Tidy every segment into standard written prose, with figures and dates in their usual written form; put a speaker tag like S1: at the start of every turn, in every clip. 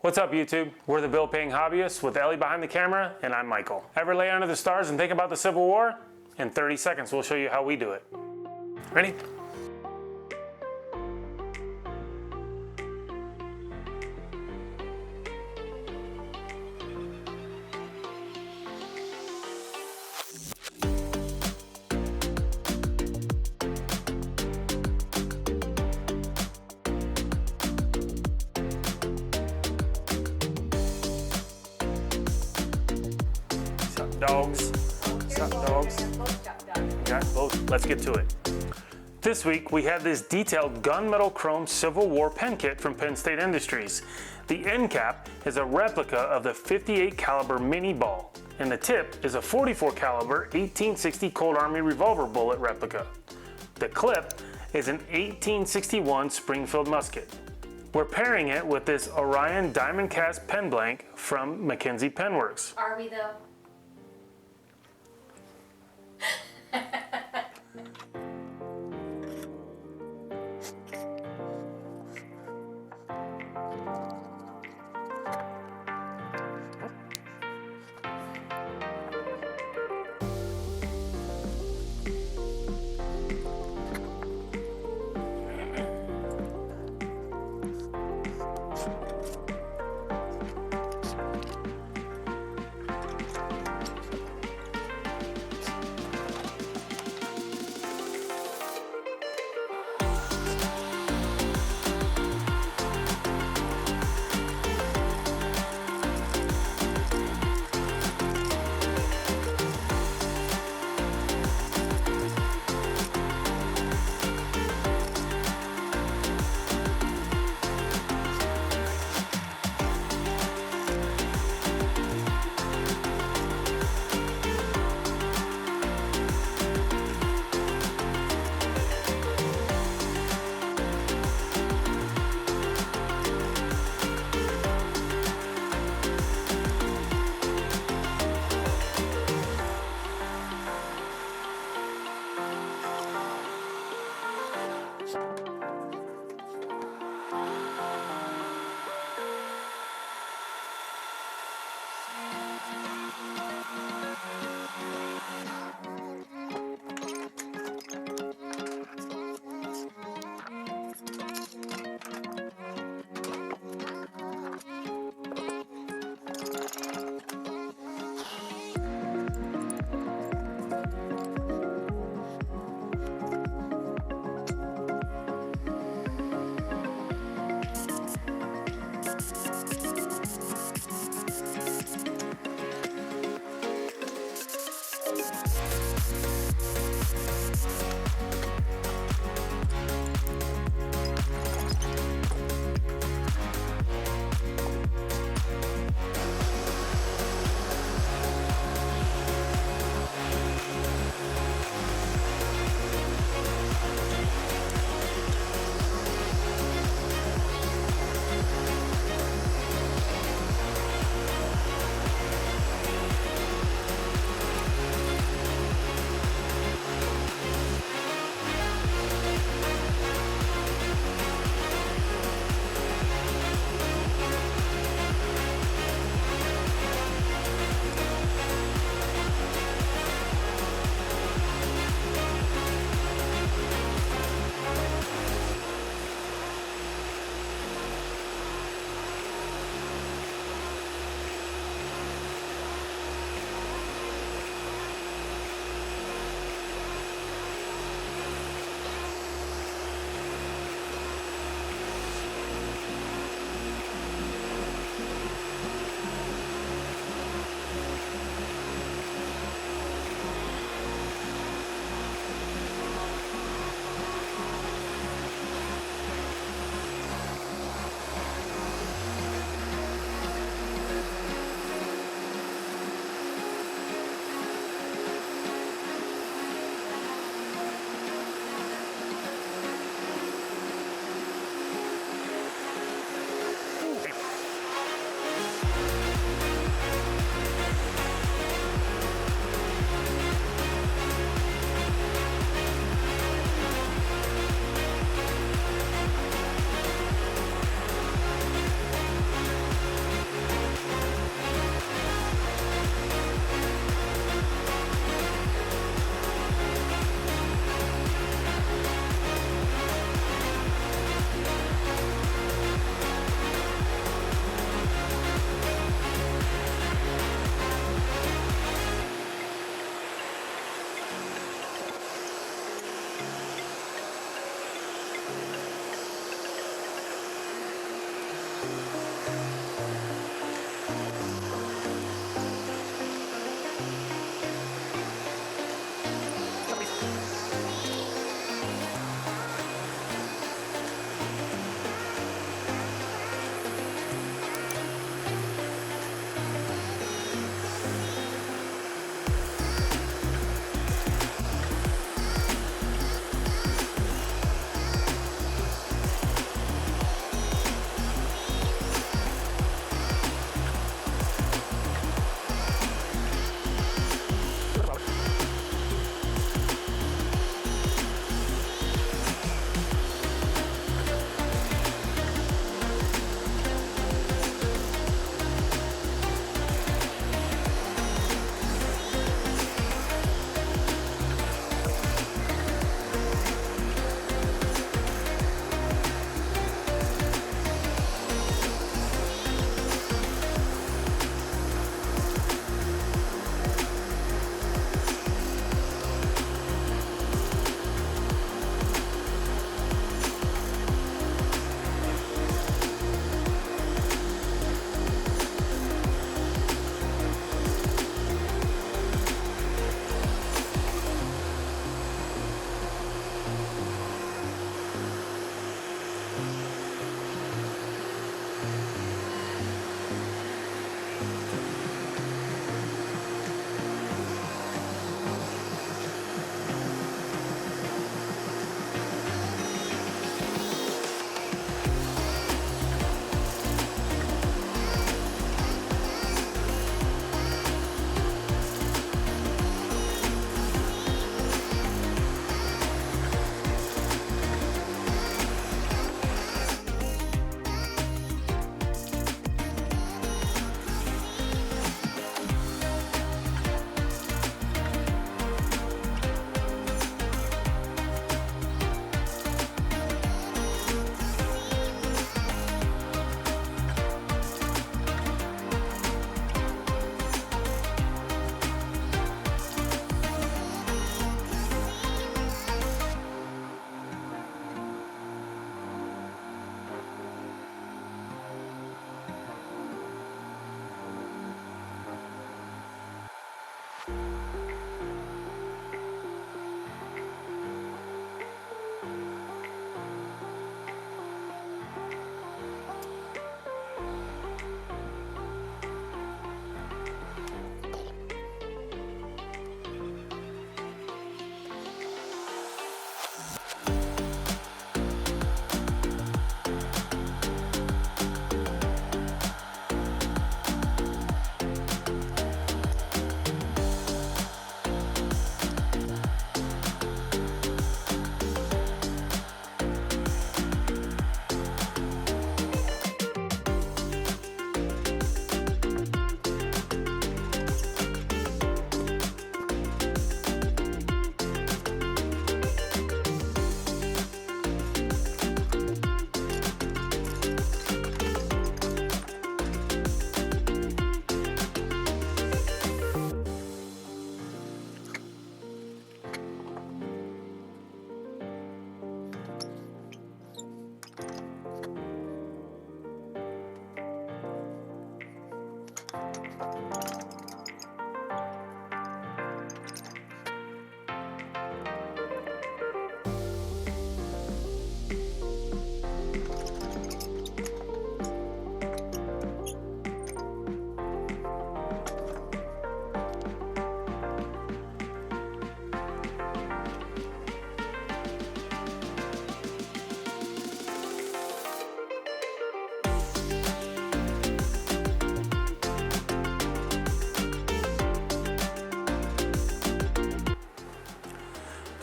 S1: What's up, YouTube? We're the Bill Paying Hobbyists with Ellie behind the camera, and I'm Michael. Ever lay under the stars and think about the Civil War? In 30 seconds, we'll show you how we do it. Ready? Dogs. What's up, dogs? Got both. Let's get to it. This week we have this detailed gunmetal chrome Civil War pen kit from Penn State Industries. The end cap is a replica of the 58 caliber mini ball, and the tip is a 44 caliber 1860 Cold Army revolver bullet replica. The clip is an 1861 Springfield musket. We're pairing it with this Orion Diamond Cast pen blank from McKenzie Penworks.
S2: Are we though?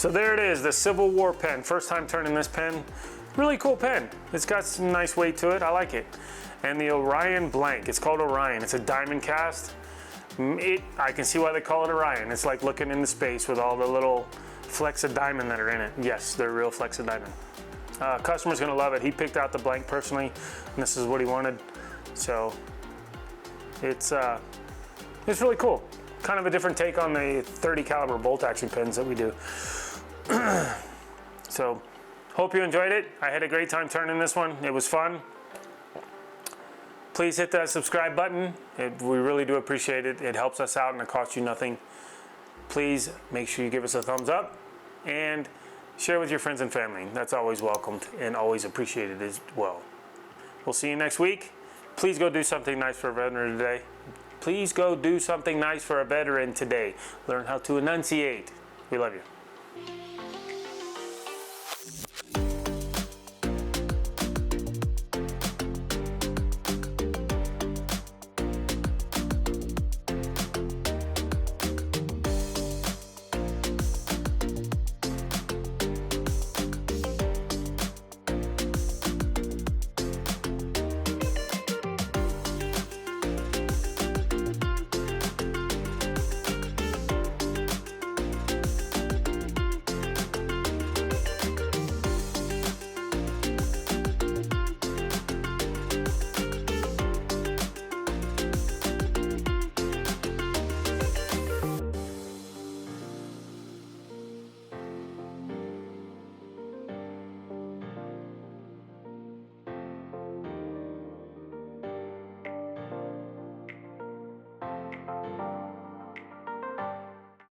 S1: So there it is, the Civil War pen. First time turning this pen. Really cool pen. It's got some nice weight to it. I like it. And the Orion blank. It's called Orion. It's a diamond cast. I can see why they call it Orion. It's like looking into space with all the little flecks of diamond that are in it. Yes, they're real flecks of diamond. Customer's gonna love it. He picked out the blank personally, and this is what he wanted. So it's really cool. Kind of a different take on the 30 caliber bolt action pens that we do. So hope you enjoyed it. I had a great time turning this one. It was fun. Please hit that subscribe button. We really do appreciate it. It helps us out and it costs you nothing. Please make sure you give us a thumbs up and share with your friends and family. That's always welcomed and always appreciated as well. We'll see you next week. Please go do something nice for a veteran today. Please go do something nice for a veteran today. Learn how to enunciate. We love you.